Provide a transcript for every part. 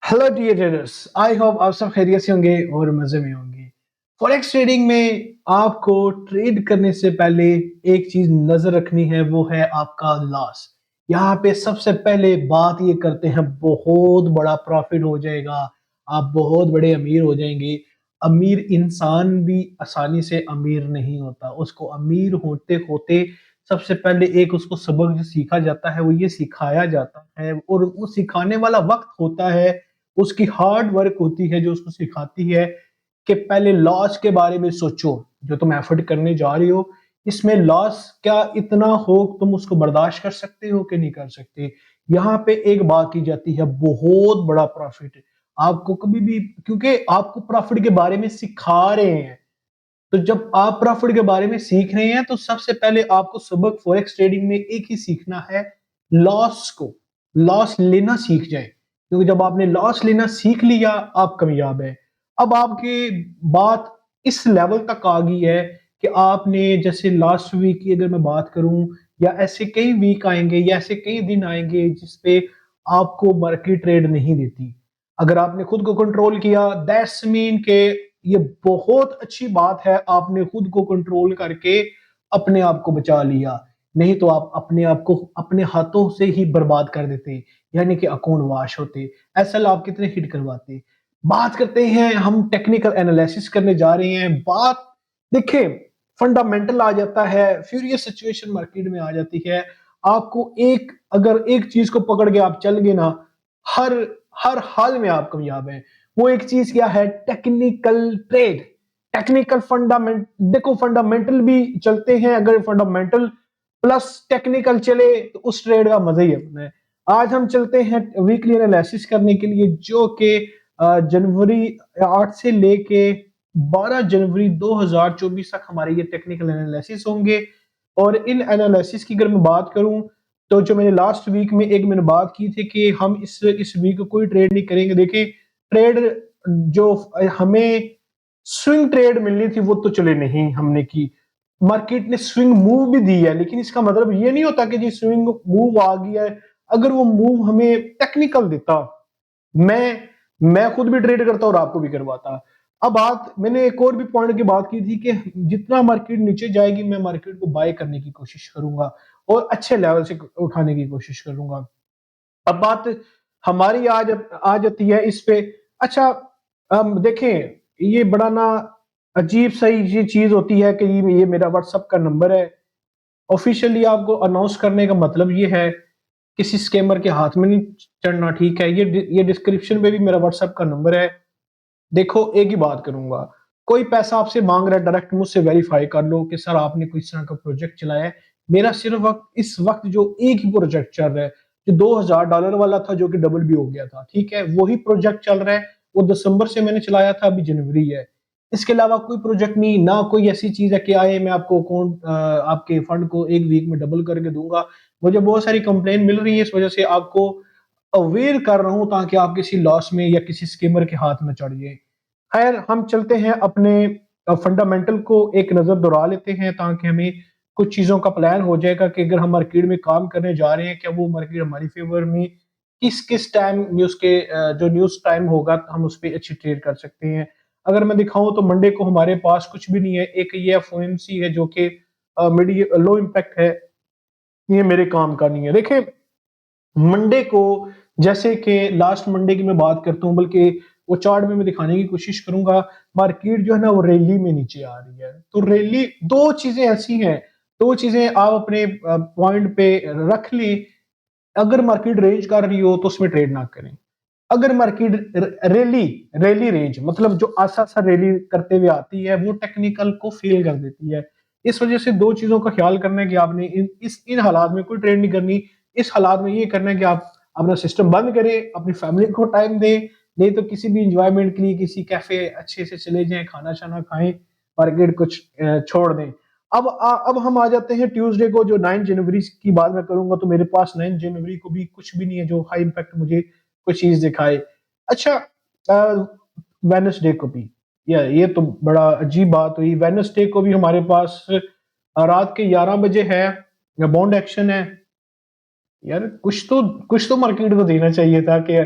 Hello dear traders, I hope आप सब खैरियत से होंगे और मजे में होंगे। फॉरेक्स ट्रेडिंग में आपको ट्रेड करने से पहले एक चीज नजर रखनी है, वो है आपका लॉस। यहाँ पे सबसे पहले बात ये करते हैं, बहुत बड़ा प्रॉफिट हो जाएगा, आप बहुत बड़े अमीर हो जाएंगे। अमीर इंसान भी आसानी से अमीर नहीं होता, उसको अमीर होते होते सबसे पहले एक उसको सबक जो सीखा जाता है वो ये सिखाया जाता है, और वो सिखाने वाला वक्त होता है, उसकी हार्ड वर्क होती है जो उसको सिखाती है कि पहले लॉस के बारे में सोचो। जो तुम एफर्ट करने जा रही हो, इसमें लॉस क्या इतना हो, तुम उसको बर्दाश्त कर सकते हो कि नहीं कर सकते। यहाँ पे एक बात की जाती है, बहुत बड़ा प्रॉफिट आपको कभी भी, क्योंकि आपको प्रॉफिट के बारे में सिखा रहे हैं। तो जब आप प्रॉफिट के बारे में सीख रहे हैं तो सबसे पहले आपको सबक फॉरेक्स ट्रेडिंग में एक ही सीखना है, लॉस को, लॉस लेना सीख जाए। क्योंकि जब आपने लॉस लेना सीख लिया, आप कामयाब है। अब आपकी बात इस लेवल तक आ गई है कि आपने, जैसे लास्ट वीक की अगर मैं बात करूं, या ऐसे कई वीक आएंगे या ऐसे कई दिन आएंगे जिसपे आपको मार्केट ट्रेड नहीं देती। अगर आपने खुद को कंट्रोल किया, दैट्स मीन के ये बहुत अच्छी बात है, आपने खुद को कंट्रोल करके अपने आप को बचा लिया। नहीं तो आप अपने आप को अपने हाथों से ही बर्बाद कर देते, यानी कि अकाउंट वाश होते। एसएल आप कितने हिट करवाते। बात करते हैं, हम टेक्निकल एनालिसिस करने जा रहे हैं। बात देखें, फंडामेंटल आ जाता है, फ्यूरियस सिचुएशन मार्केट में आ जाती है। आपको एक, अगर एक चीज को पकड़ के आप चल गए ना, हर हर हाल में आप कामयाब हैं। वो एक चीज क्या है, टेक्निकल ट्रेड। टेक्निकल फंडामेंट, देखो फंडामेंटल भी चलते हैं, अगर फंडामेंटल प्लस टेक्निकल चले तो उस ट्रेड का मजा ही अपना है। आज हम चलते हैं वीकली एनालिसिस करने के लिए, जो कि जनवरी 8 से लेके 12 जनवरी 2024 तक हमारे ये टेक्निकल एनालिसिस होंगे। और इन एनालिसिस की अगर मैं बात करूं, तो जो मैंने लास्ट वीक में एक मैंने बात की थी कि हम इस वीक कोई ट्रेड नहीं करेंगे। देखिए, ट्रेड जो हमें स्विंग ट्रेड मिलनी थी वो तो चले नहीं हमने की। मार्केट ने स्विंग मूव भी दी है, लेकिन इसका मतलब ये नहीं होता कि जी स्विंग मूव आ गया है। अगर वो मूव हमें टेक्निकल देता, मैं मैं खुद भी ट्रेड करता और आपको भी करवाता। अब बात मैंने एक और भी पॉइंट की बात की थी कि जितना मार्केट नीचे जाएगी, मैं मार्केट को बाय करने की कोशिश करूंगा और अच्छे लेवल से उठाने की कोशिश करूंगा। अब बात हमारी आज आ जाती है इस पे। अच्छा, देखें, ये बड़ा ना अजीब सा ये चीज होती है कि ये मेरा व्हाट्सएप का नंबर है। ऑफिशियली आपको अनाउंस करने का मतलब ये है, किसी स्कैमर के हाथ में नहीं चढ़ना, ठीक है। ये डिस्क्रिप्शन में भी मेरा व्हाट्सएप का नंबर है। देखो, एक ही बात करूंगा, कोई पैसा आपसे मांग रहा है, डायरेक्ट मुझसे वेरीफाई कर लो कि सर आपने कोई इस तरह का प्रोजेक्ट चलाया है। मेरा सिर्फ इस वक्त जो एक ही प्रोजेक्ट चल रहा है, जो $2000 वाला था, जो कि डबल भी हो गया था, ठीक है, वही प्रोजेक्ट चल रहा है। वो दिसंबर से मैंने चलाया था, अभी जनवरी है। इसके अलावा कोई प्रोजेक्ट नहीं, ना कोई ऐसी चीज है कि आए मैं आपको अकाउंट, आपके फंड को एक वीक में डबल करके दूंगा। मुझे बहुत सारी कंप्लेन मिल रही है, इस वजह से आपको अवेयर कर रहा हूं, ताकि आप किसी लॉस में या किसी स्कीमर के हाथ में चढ़ जाए। खैर, हम चलते हैं अपने फंडामेंटल को एक नजर दौड़ा लेते हैं, ताकि हमें कुछ चीजों का प्लान हो जाएगा कि अगर हम मार्केट में काम करने जा रहे हैं, क्या वो मार्केट हमारी फेवर में किस किस टाइम न्यूज के, जो न्यूज टाइम होगा तो हम उस पर अच्छी ट्रेड कर सकते हैं। अगर मैं दिखाऊं तो मंडे को हमारे पास कुछ भी नहीं है, एक ये एफओएमसी है जो कि मीडियम लो इम्पैक्ट है, ये मेरे काम का नहीं है। देखें, मंडे को, जैसे कि लास्ट मंडे की मैं बात करता हूँ, बल्कि वो चार्ट में मैं दिखाने की कोशिश करूंगा, मार्केट जो है ना वो रैली में नीचे आ रही है। तो रैली, दो चीजें ऐसी हैं, दो चीजें आप अपने पॉइंट पे रख ली। अगर मार्केट रेंज कर रही हो तो उसमें ट्रेड ना करें। अगर मार्केट रैली रैली रेंज, मतलब जो आसा सा रैली करते हुए आती है, वो टेक्निकल को फेल कर देती है। इस वजह से दो चीजों का ख्याल करना है कि आपने इन हालात में कोई ट्रेड नहीं करनी। इस हालात में ये करना है कि आप अपना सिस्टम बंद करें, अपनी फैमिली को टाइम दें, नहीं तो किसी भी इंजॉयमेंट के लिए किसी कैफे अच्छे से चले जाएं, खाना शाना खाएं, मार्केट कुछ छोड़ दें। अब हम आ जाते हैं ट्यूसडे को, जो 9 जनवरी की बात मैं करूंगा, तो मेरे पास 9 जनवरी को भी कुछ भी नहीं है जो हाई इम्पैक्ट मुझे कोई चीज दिखाए। अच्छा, वेनसडे को भी, ये तो बड़ा अजीब बात हुई। वेनसडे को भी हमारे पास रात के 11 बजे है, बॉन्ड एक्शन है। यार, कुछ तो मार्केट को देना चाहिए था कि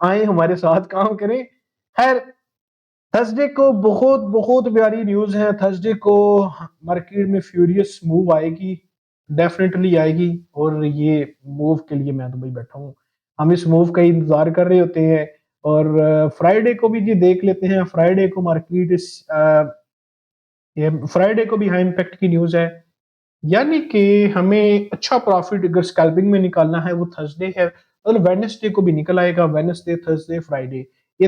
आए हमारे साथ काम करें। खैर, थर्सडे को बहुत बहुत प्यारी न्यूज़ है। थर्सडे को मार्केट में फ्यूरियस मूव आएगी, डेफिनेटली आएगी। और ये मूव के लिए मैं तो भाई बैठा हूँ। हम इस मूव का इंतजार कर रहे होते हैं। और फ्राइडे को भी जी देख लेते हैं। फ्राइडे को मार्केट इस ये फ्राइडे को भी हाई इम्पैक्ट की न्यूज़ है, यानी कि हमें अच्छा प्रॉफिट अगर स्कैल्पिंग में निकालना है वो थर्सडे है। और वेडनेसडे को भी निकल आएगा, वेडनेसडे, थर्सडे, फ्राइडे, ये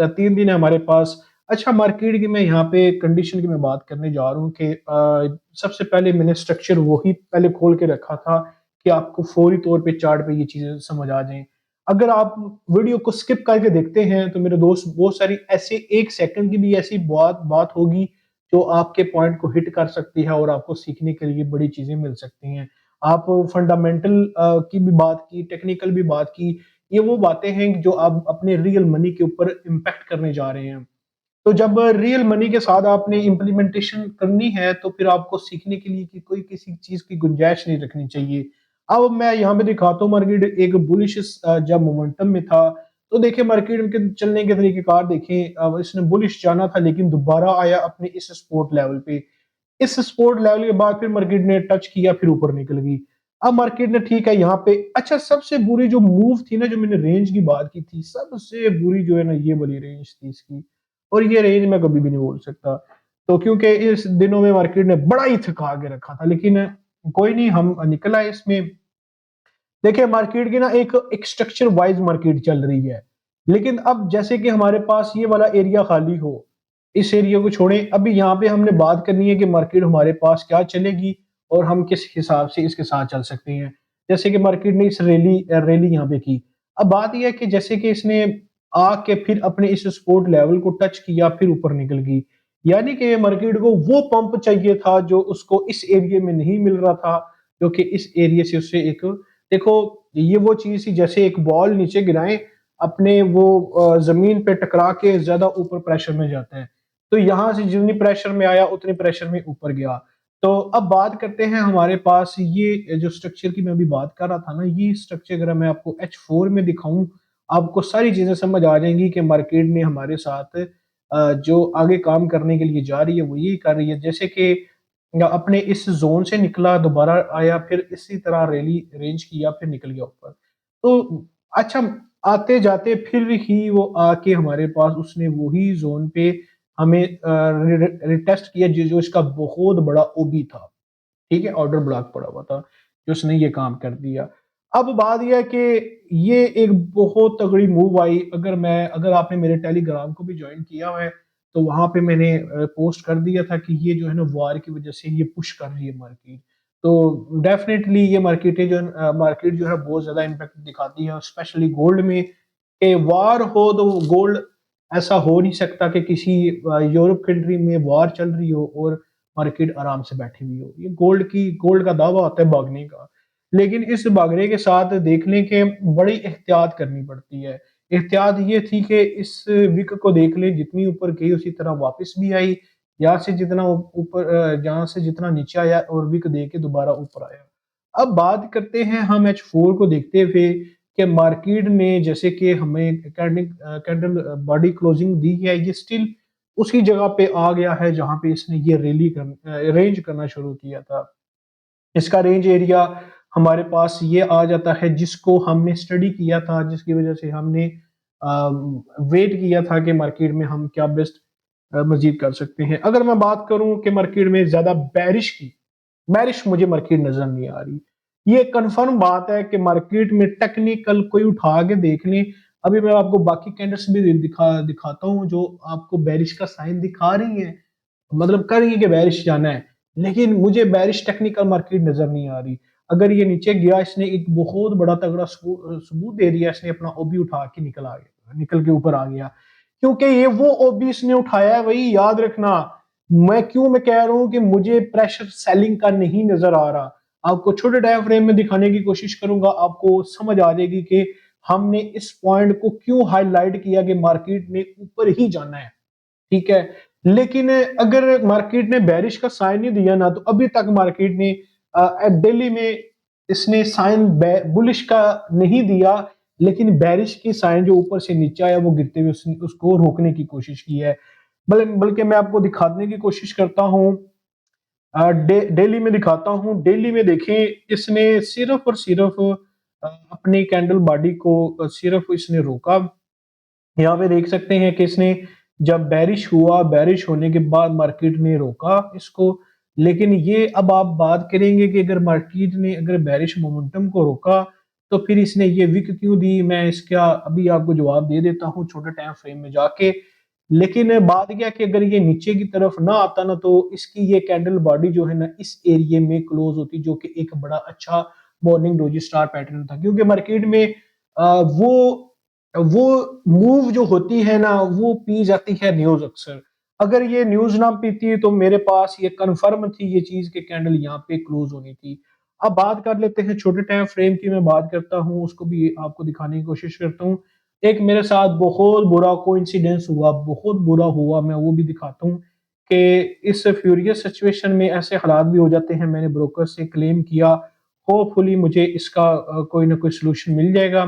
3 दिन है हमारे पास। अच्छा, मार्केट की मैं यहाँ पे कंडीशन की मैं बात करने जा रहा हूँ कि सबसे पहले मैंने स्ट्रक्चर वही पहले खोल के रखा था कि आपको फौरी तौर पे चार्ट पे ये चीजें समझ आ जाएं। अगर आप वीडियो को स्किप करके देखते हैं तो मेरे दोस्त बहुत सारी ऐसे 1 सेकंड की भी ऐसी बात बात होगी जो आपके पॉइंट को हिट कर सकती है और आपको सीखने के लिए बड़ी चीजें मिल सकती हैं। आप फंडामेंटल की भी बात की, टेक्निकल भी बात की, ये वो बातें हैं जो आप अपने रियल मनी के ऊपर इम्पैक्ट करने जा रहे हैं। तो जब रियल मनी के साथ आपने इम्प्लीमेंटेशन करनी है तो फिर आपको सीखने के लिए कि कोई किसी चीज की गुंजाइश नहीं रखनी चाहिए। अब मैं यहाँ पे दिखाता हूँ मार्केट एक बुलिश जब मोमेंटम में था। तो देखिए मार्केट के चलने के तरीकेकार देखें, अब इसने बुलिश जाना था लेकिन दोबारा आया अपने इस सपोर्ट लेवल पे। इस सपोर्ट लेवल के बाद फिर मार्केट ने टच किया, फिर ऊपर निकल गई। अब मार्केट ने ठीक है यहाँ पे, अच्छा सबसे बुरी जो मूव थी ना, जो मैंने रेंज की बात की थी, सबसे बुरी जो है ना ये वाली रेंज थी इसकी। और ये रेंज मैं कभी भी नहीं बोल सकता। तो क्योंकि इस दिनों में मार्केट ने बड़ा ही थका के रखा था, लेकिन कोई नहीं, हम निकल आए इसमें। देखिए मार्केट की ना एक स्ट्रक्चर वाइज मार्केट चल रही है। लेकिन अब जैसे कि हमारे पास ये वाला एरिया खाली हो, इस एरिया को छोड़ें, अभी यहाँ पे हमने बात करनी है कि मार्केट हमारे पास क्या चलेगी और हम किस हिसाब से इसके साथ चल सकते हैं। जैसे कि मार्केट ने इस रैली यहाँ पे की। अब बात यह है कि जैसे कि इसने आके फिर अपने इस सपोर्ट लेवल को टच किया, फिर ऊपर निकल गई। यानी कि मार्केट को वो पंप चाहिए था जो उसको इस एरिया में नहीं मिल रहा था, जो कि इस एरिया से उससे एक, देखो ये वो चीज थी जैसे एक बॉल नीचे गिराएं, अपने वो जमीन पे टकरा के ज्यादा ऊपर प्रेशर में जाता है। तो यहां से जितनी प्रेशर में आया उतनी प्रेशर में ऊपर गया। तो अब बात करते हैं हमारे पास ये जो स्ट्रक्चर की मैं अभी बात कर रहा था ना, ये स्ट्रक्चर अगर मैं आपको H4 में दिखाऊं, आपको सारी चीजें समझ आ जाएंगी कि मार्केट ने हमारे साथ जो आगे काम करने के लिए जा रही है वो यही कर रही है। जैसे कि या अपने इस जोन से निकला, दोबारा आया, फिर इसी तरह रैली रेंज किया, फिर निकल गया ऊपर। तो अच्छा, आते जाते फिर ही वो आके हमारे पास उसने वही जोन पे हमें रिटेस्ट किया जो जो इसका बहुत बड़ा ओबी था। ठीक है, ऑर्डर ब्लॉक पड़ा हुआ था, जो उसने ये काम कर दिया। अब बात यह है कि ये एक बहुत तगड़ी मूव आई। अगर आपने मेरे टेलीग्राम को भी ज्वाइन किया हुआ है तो वहां पे मैंने पोस्ट कर दिया था कि ये जो है ना वार की वजह से ये पुश कर रही है मार्केट। तो डेफिनेटली ये मार्केट जो है बहुत ज्यादा इम्पैक्ट दिखाती है, स्पेशली गोल्ड में। कि वार हो तो गोल्ड, ऐसा हो नहीं सकता कि किसी यूरोप कंट्री में वार चल रही हो और मार्केट आराम से बैठी हुई हो। ये गोल्ड का दावा होता है भागने का। लेकिन इस भागने के साथ देख लें कि बड़ी एहतियात करनी पड़ती है। एहतियात ये थी कि इस विक को देख लें, जितनी ऊपर गई उसी तरह वापस भी आई। यहाँ से जितना ऊपर जहाँ से जितना नीचे आया और विक दे के दोबारा ऊपर आया। अब बात करते हैं हम H4 को देखते हुए कि मार्केट ने जैसे कि हमें कैंडल बॉडी क्लोजिंग दी है, ये स्टिल उसी जगह पे आ गया है जहां पे इसने ये रेंज करना शुरू किया था। इसका रेंज एरिया हमारे पास ये आ जाता है, जिसको हमने स्टडी किया था, जिसकी वजह से हमने वेट किया था कि मार्केट में हम क्या बेस्ट मजीद कर सकते हैं। अगर मैं बात करूं कि मार्केट में ज्यादा बैरिश मुझे मार्केट नजर नहीं आ रही। ये कंफर्म बात है कि मार्केट में टेक्निकल कोई उठा के देख लें। अभी मैं आपको बाकी कैंडल्स भी दिखाता हूं जो आपको बैरिश का साइन दिखा रही है, मतलब कर रही है कि बैरिश जाना है। लेकिन मुझे बैरिश टेक्निकल मार्केट नजर नहीं आ रही। अगर ये नीचे गया, इसने एक बहुत बड़ा तगड़ा सबूत दे दिया, इसने अपना ओबी उठा के निकल के ऊपर आ गया। क्योंकि ये वो ओबी इसने उठाया है, वही याद रखना। मैं कह रहा हूं कि मुझे प्रेशर सेलिंग का नहीं नजर आ रहा। आपको छोटे टाइम फ्रेम में दिखाने की कोशिश करूंगा, आपको समझ आ जाएगी कि हमने इस पॉइंट को क्यों हाईलाइट किया कि मार्केट ने ऊपर ही जाना है। ठीक है, लेकिन अगर मार्केट ने बेरिश का साइन नहीं दिया ना, तो अभी तक मार्केट ने दिल्ली में इसने साइन बुलिश का नहीं दिया। लेकिन बेरिश की साइन जो ऊपर से नीचे आया वो गिरते हुए उसको रोकने की कोशिश की है। बल्कि मैं आपको दिखाने की कोशिश करता हूँ, डेली में दिखाता हूँ। डेली में देखें, इसने सिर्फ और सिर्फ अपनी कैंडल बॉडी को सिर्फ इसने रोका। यहाँ पे देख सकते हैं कि इसने जब बेरिश हुआ, बेरिश होने के बाद मार्केट ने रोका इसको। लेकिन ये अब आप बात करेंगे कि अगर मार्केट ने अगर बेरिश मोमेंटम को रोका तो फिर इसने ये विक क्यों दी? मैं इसका अभी आपको जवाब दे देता हूँ छोटे टाइम फ्रेम में जाके। लेकिन बात क्या कि अगर ये नीचे की तरफ ना आता ना तो इसकी ये कैंडल बॉडी जो है ना इस एरिया में क्लोज होती, जो कि एक बड़ा अच्छा मॉर्निंग डोजी स्टार पैटर्न था। क्योंकि मार्केट में वो मूव जो होती है ना वो पी जाती है न्यूज अक्सर। अगर ये न्यूज ना पीती तो मेरे पास ये कंफर्म थी ये चीज कि कैंडल यहाँ पे क्लोज होनी थी। अब बात कर लेते हैं छोटे टाइम फ्रेम की। मैं बात करता हूँ, उसको भी आपको दिखाने की कोशिश करता हूँ। एक मेरे साथ बहुत बुरा कोइंसिडेंस हुआ, बहुत बुरा हुआ, मैं वो भी दिखाता हूँ कि इस फ्यूरियस सिचुएशन में ऐसे हालात भी हो जाते हैं। मैंने ब्रोकर से क्लेम किया, होपफुली मुझे इसका कोई ना कोई सोल्यूशन मिल जाएगा।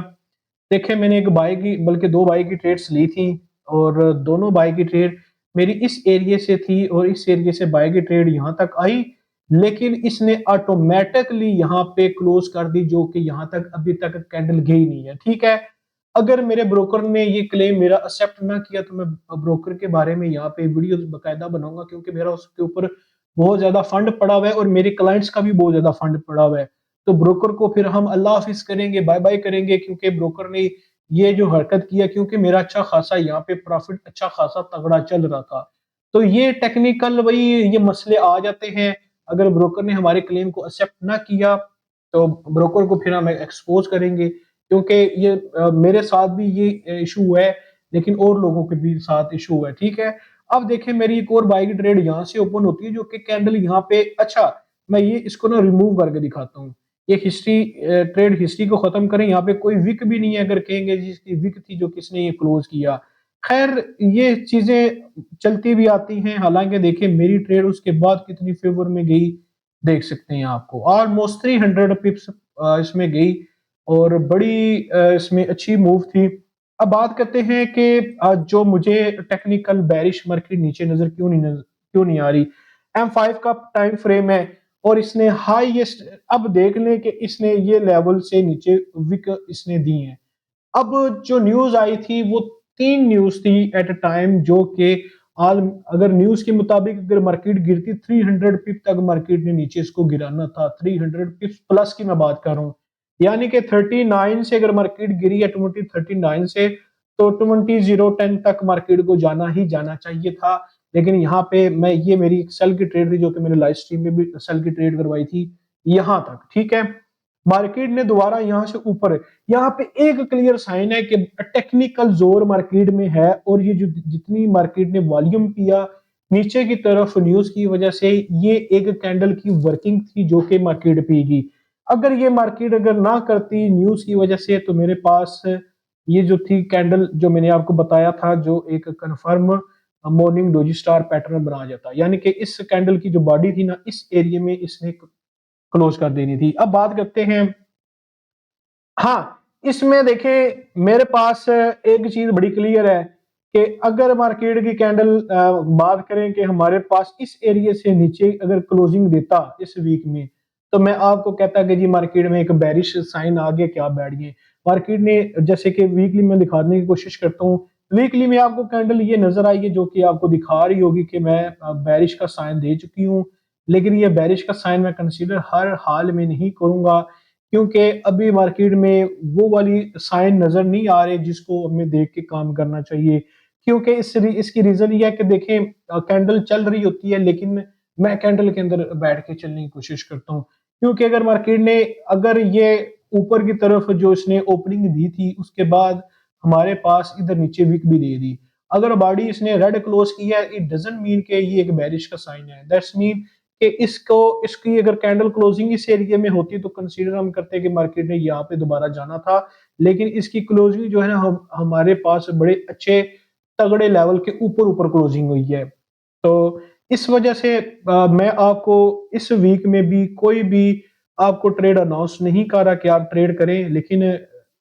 देखिए, मैंने एक बाई की बल्कि 2 बाई की ट्रेड्स ली थी और दोनों बाई की ट्रेड मेरी इस एरिया से थी और इस एरिया से बाई की ट्रेड यहाँ तक आई। लेकिन इसने ऑटोमैटिकली यहाँ पे क्लोज कर दी, जो कि यहाँ तक अभी तक कैंडल गई नहीं है। ठीक है, अगर मेरे ब्रोकर ने ये क्लेम मेरा एक्सेप्ट ना किया तो मैं ब्रोकर के बारे में यहाँ पे वीडियो बकायदा बनाऊंगा, क्योंकि मेरा उसके ऊपर बहुत ज्यादा फंड पड़ा हुआ है और मेरे क्लाइंट्स का भी बहुत ज्यादा फंड पड़ा हुआ है। तो ब्रोकर को फिर हम अल्लाह हाफिज करेंगे, बाय बाय करेंगे, क्योंकि ब्रोकर ने ये जो हरकत किया, क्योंकि मेरा अच्छा खासा यहाँ पे प्रॉफिट अच्छा खासा तगड़ा चल रहा था। तो ये टेक्निकल वही ये मसले आ जाते हैं। अगर ब्रोकर ने हमारे क्लेम को एक्सेप्ट ना किया तो ब्रोकर को फिर हम एक्सपोज करेंगे, क्योंकि ये मेरे साथ भी ये इशू है, लेकिन और लोगों के भी साथ इशू है। ठीक है, अब देखें मेरी एक और बाई की ट्रेड यहाँ से ओपन होती है, जो कि कैंडल यहाँ पे, अच्छा मैं ये इसको ना रिमूव करके दिखाता हूँ। ये हिस्ट्री, ट्रेड हिस्ट्री को खत्म करें, यहाँ पे कोई विक भी नहीं है। अगर कहेंगे जिसकी विक थी जो किसने ये क्लोज किया, खैर ये चीजें चलती भी आती हैं। हालांकि देखिए मेरी ट्रेड उसके बाद कितनी फेवर में गई, देख सकते हैं आपको ऑलमोस्ट 300 पिप्स इसमें गई और बड़ी इसमें अच्छी मूव थी। अब बात करते हैं कि जो मुझे टेक्निकल बेरिश मार्केट नीचे क्यों नहीं आ रही। M5 का टाइम फ्रेम है और इसने हाईएस्ट, अब देख लें कि इसने ये लेवल से नीचे विक इसने दी है। अब जो न्यूज आई थी वो 3 न्यूज थी एट अ टाइम, जो कि आल अगर न्यूज के मुताबिक अगर मार्केट गिरती 300 पिप तक मार्केट ने नीचे इसको गिराना था। 300 पिप प्लस की मैं बात कर रहा हूँ, यानी कि 39 से अगर मार्केट गिरी है 2039 से, तो 20010 तक मार्केट को जाना ही जाना चाहिए था। लेकिन यहाँ पे मैं, ये मेरी एक सेल की ट्रेड थी जो कि मैंने लाइव स्ट्रीम में भी सेल की ट्रेड करवाई थी यहाँ तक। ठीक है, मार्केट ने दोबारा यहाँ से ऊपर, यहाँ पे एक क्लियर साइन है कि टेक्निकल जोर मार्केट में है और ये जो जितनी मार्केट ने वॉल्यूम किया नीचे की तरफ न्यूज की वजह से, ये एक कैंडल की वर्किंग थी जो कि मार्केट पीगी। अगर ये मार्केट अगर ना करती न्यूज की वजह से तो मेरे पास ये जो थी कैंडल जो मैंने आपको बताया था, जो एक confirm morning doji star pattern बना जाता, यानी कि इस कैंडल की जो बॉडी थी ना इस एरिया में इसने क्लोज कर देनी थी। अब बात करते हैं, हाँ, इसमें देखें मेरे पास एक चीज बड़ी क्लियर है कि अगर मार्केट की कैंडल बात करें कि हमारे पास इस एरिया से नीचे अगर क्लोजिंग देता इस वीक में, तो मैं आपको कहता कि जी मार्केट में एक बेरिश साइन आ गया, क्या बैठ गए मार्केट ने। जैसे कि वीकली में दिखाने की कोशिश करता हूँ, वीकली में आपको कैंडल ये नजर आई है जो कि आपको दिखा रही होगी कि मैं बेरिश का साइन दे चुकी हूँ। लेकिन ये बेरिश का साइन मैं कंसीडर हर हाल में नहीं करूंगा, क्योंकि अभी मार्केट में वो वाली साइन नजर नहीं आ रहे जिसको हमें देख के काम करना चाहिए। क्योंकि इसकी रीजन ये है कि देखें कैंडल चल रही होती है, लेकिन मैं कैंडल के अंदर बैठ के चलने की कोशिश करता हूँ। क्योंकि अगर मार्केट ने अगर ये ऊपर की तरफ जो इसने ओपनिंग दी थी उसके बाद हमारे पास इधर नीचे विक भी दे दी, अगर बॉडी इसने रेड क्लोज किया है, इट डजंट मीन कि ये एक बेरिश का साइन है। दैट्स मीन कि इसको इसकी अगर कैंडल क्लोजिंग इस एरिया में होती तो कंसीडर हम करते हैं कि मार्केट ने यहाँ पे दोबारा जाना था। लेकिन इसकी क्लोजिंग जो है ना हमारे पास बड़े अच्छे तगड़े लेवल के ऊपर ऊपर क्लोजिंग हुई है। तो इस वजह से मैं आपको इस वीक में भी कोई भी आपको ट्रेड अनाउंस नहीं कर रहा कि आप ट्रेड करें, लेकिन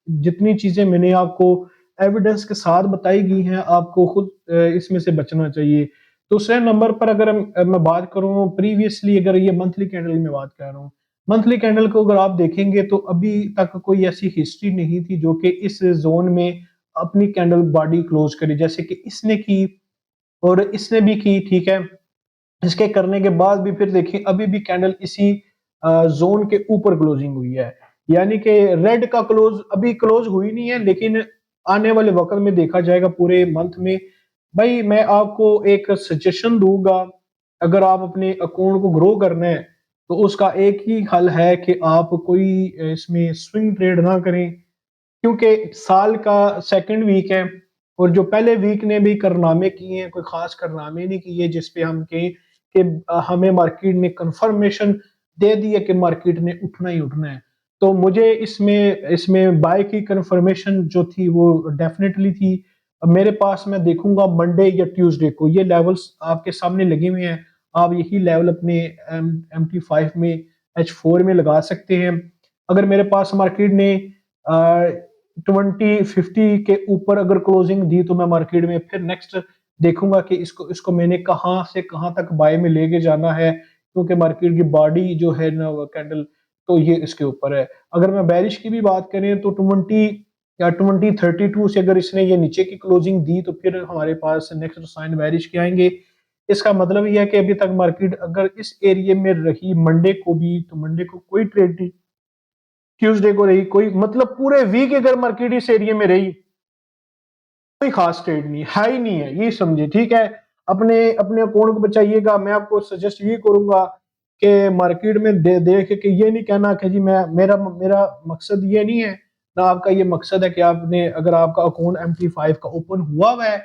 जितनी चीजें मैंने आपको एविडेंस के साथ बताई गई हैं, आपको खुद इसमें से बचना चाहिए। दूसरे नंबर पर अगर मैं बात करूं, प्रीवियसली अगर ये मंथली कैंडल में बात कर रहा हूँ, मंथली कैंडल को अगर आप देखेंगे तो अभी तक कोई ऐसी हिस्ट्री नहीं थी जो कि इस जोन में अपनी कैंडल बॉडी क्लोज करे, जैसे कि इसने की और इसने भी की, ठीक है। इसके करने के बाद भी फिर देखिए अभी भी कैंडल इसी जोन के ऊपर क्लोजिंग हुई है, यानी कि रेड का क्लोज अभी क्लोज हुई नहीं है, लेकिन आने वाले वक्त में देखा जाएगा पूरे मंथ में। भाई मैं आपको एक सजेशन दूंगा, अगर आप अपने अकाउंट को ग्रो करना है तो उसका एक ही हल है कि आप कोई इसमें स्विंग ट्रेड ना करें, क्योंकि साल का सेकंड वीक है और जो पहले वीक ने भी कारनामे किए हैं, कोई खास कारनामे नहीं किए जिसपे हम कहें कि हमें मार्केट ने कंफर्मेशन दे दी है कि मार्केट ने उठना ही उठना है। तो मुझे इसमें इसमें बाय की कंफर्मेशन जो थी वो डेफिनेटली थी। अब मेरे पास मैं देखूंगा मंडे या ट्यूसडे को ये लेवल्स आपके सामने लगे हुए हैं, आप यही लेवल अपने MT5 में H4 में लगा सकते हैं। अगर मेरे पास मार्केट ने 2050 के ऊपर अगर क्लोजिंग दी तो मैं मार्केट में फिर नेक्स्ट देखूंगा कि इसको इसको मैंने कहां से कहां तक बाय में लेके जाना है, क्योंकि मार्केट की बॉडी जो है ना वो कैंडल, तो ये इसके ऊपर है। अगर मैं बेरिश की भी बात करें तो 2032 से अगर इसने ये नीचे की क्लोजिंग दी तो फिर हमारे पास नेक्स्ट साइन बेरिश के आएंगे। इसका मतलब यह है कि अभी तक मार्केट अगर इस एरिया में रही मंडे को भी, तो मंडे को कोई ट्रेड नहीं, ट्यूसडे को रही कोई, मतलब पूरे वीक अगर मार्केट इस एरिया में रही कोई खास ट्रेड नहीं है ही नहीं है, ये समझे, ठीक है। अपने अपने अकाउंट को बचाइएगा। मैं आपको सजेस्ट ये करूंगा कि मार्केट में देख के ये नहीं कहना कि जी मैं मेरा मेरा मकसद ये नहीं है ना, आपका ये मकसद है कि आपने अगर आपका अकाउंट MT5 का ओपन हुआ है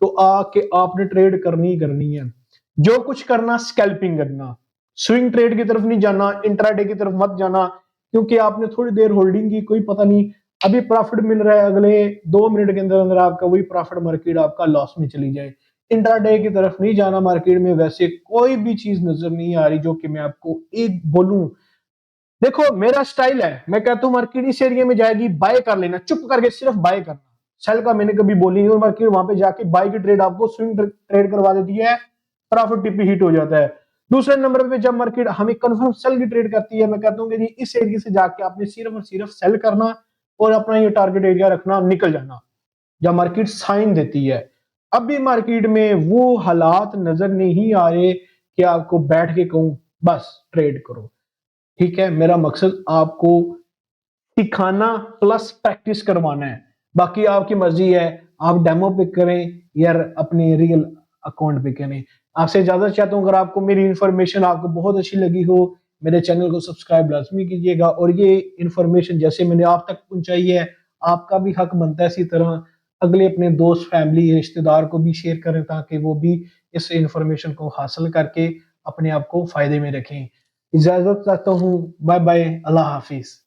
तो आके आपने ट्रेड करनी ही करनी है। जो कुछ करना स्कैल्पिंग करना, स्विंग ट्रेड की तरफ नहीं जाना, इंट्राडे की तरफ मत जाना, क्योंकि आपने थोड़ी देर होल्डिंग की, कोई पता नहीं अभी प्रॉफिट मिल रहा है, अगले 2 मिनट के अंदर अंदर आपका वही प्रॉफिट मार्केट आपका लॉस में चली जाए। इंट्राडे की तरफ नहीं जाना मार्केट में, वैसे कोई भी चीज नजर नहीं आ रही जो कि मैं आपको एक बोलूं। देखो मेरा स्टाइल है, मैं कहता हूँ मार्केट इस एरिया में जाएगी बाय कर लेना, चुप करके सिर्फ बाय करना। सेल का मैंने कभी बोली नहीं, और मार्केट वहां पे जाके बाय की ट्रेड आपको स्विंग ट्रेड करवा देती है, प्रॉफिट टिप हिट हो जाता है। दूसरे नंबर पे जब मार्केट हमें कंफर्म सेल की ट्रेड करती है, मैं कहता हूँ कि जी इस एरिया से जाके आपने सिर्फ और सिर्फ सेल करना और अपना ये टारगेट एरिया रखना, निकल जाना जब मार्केट साइन देती है। अभी मार्केट में वो हालात नजर नहीं आ रहे कि आपको बैठ के कहूं बस ट्रेड करो, ठीक है। मेरा मकसद आपको सिखाना प्लस प्रैक्टिस करवाना है, बाकी आपकी मर्जी है, आप डेमो पे करें या अपने रियल अकाउंट पे करें। आपसे ज्यादा चाहता हूं अगर आपको मेरी इंफॉर्मेशन आपको बहुत अच्छी लगी हो, मेरे चैनल को सब्सक्राइब लाजमी कीजिएगा, और ये इंफॉर्मेशन जैसे मैंने आप तक पहुंचाई है आपका भी हक बनता है इसी तरह अगले अपने दोस्त फैमिली रिश्तेदार को भी शेयर करें, ताकि वो भी इस इंफॉर्मेशन को हासिल करके अपने आप को फायदे में रखें। इजाजत चाहता हूँ, बाय बाय, अल्लाह हाफिज।